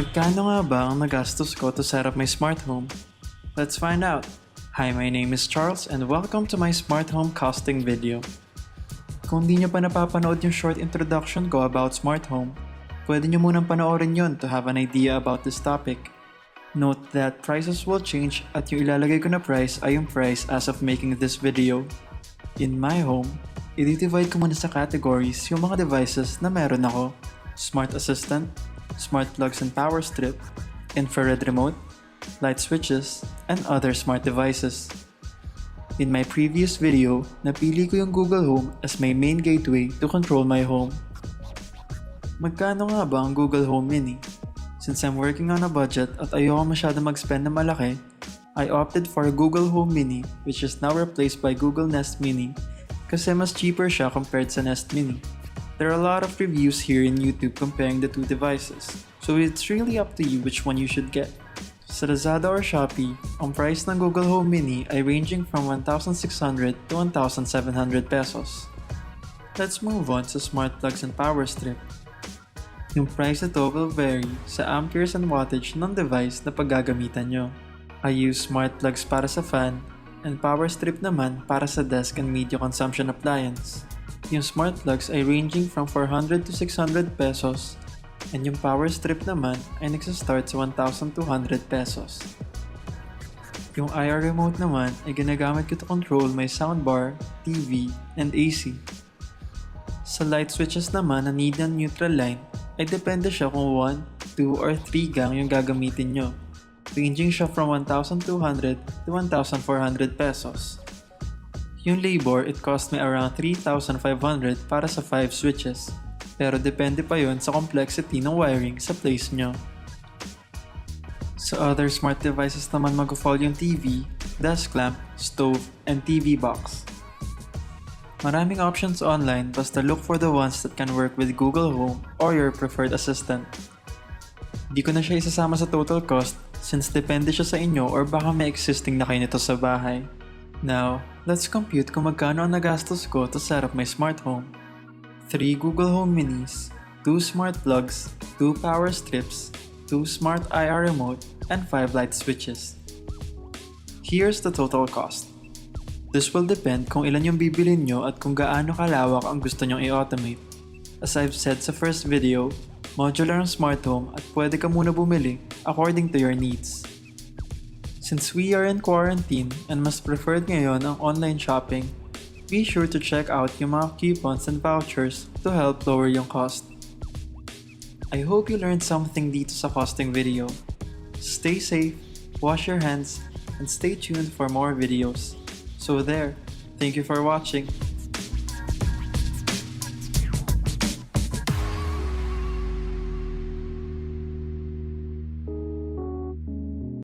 Magkano nga ba ang nagastos ko to set up my smart home? Let's find out! Hi, my name is Charles and welcome to my smart home costing video. Kung di nyo pa napapanood yung short introduction ko about smart home, pwede nyo munang panoorin yun to have an idea about this topic. Note that prices will change at yung ilalagay ko na price ay yung price as of making this video. In my home, i-divide ko muna sa categories yung mga devices na meron ako: smart assistant, smart plugs and power strip, infrared remote, light switches, and other smart devices. In my previous video, napili ko yung Google Home as my main gateway to control my home. Magkano nga ba ang Google Home Mini? Since I'm working on a budget at ayoko masyado mag-spend na malaki, I opted for Google Home Mini, which is now replaced by Google Nest Mini kasi mas cheaper siya compared sa Nest Mini. There are a lot of reviews here in YouTube comparing the two devices, so it's really up to you which one you should get. Sa Lazada or Shopee, ang price ng Google Home Mini ay ranging from 1,600 to 1,700 pesos. Let's move on sa smart plugs and power strip. Yung price nito will vary sa amperes and wattage ng device na paggagamitan nyo. I use smart plugs para sa fan, and power strip naman para sa desk and media consumption appliance. Yung smart plugs ay ranging from 400 to 600 pesos, and yung power strip naman ay nagsastart sa 1,200 pesos. Yung IR remote naman ay ginagamit ko to control my soundbar, TV, and AC. Sa light switches naman na need ng neutral line ay depende siya kung 1, 2, or 3 gang yung gagamitin nyo. Ranging siya from 1,200 to 1,400 pesos. Yung labor, it cost me around 3,500 para sa 5 switches. Pero depende pa yon sa complexity ng wiring sa place nyo. Sa other smart devices naman mag-fall yung TV, desk lamp, stove, and TV box. Maraming options online, basta look for the ones that can work with Google Home or your preferred assistant. Di ko na siya isasama sa total cost since depende siya sa inyo or baka may existing na kayo nito sa bahay. Now, let's compute kung magkano ang nagastos ko to set up my smart home. 3 Google Home Minis, 2 smart plugs, 2 power strips, 2 smart IR remote, and 5 light switches. Here's the total cost. This will depend kung ilan yung bibilin nyo at kung gaano kalawak ang gusto nyong i-automate. As I've said sa first video, modular ang smart home at pwede ka muna bumili according to your needs. Since we are in quarantine and mas preferred ngayon ang online shopping, be sure to check out yung mga coupons and vouchers to help lower yung cost. I hope you learned something dito sa costing video. Stay safe, wash your hands, and stay tuned for more videos. So there, thank you for watching.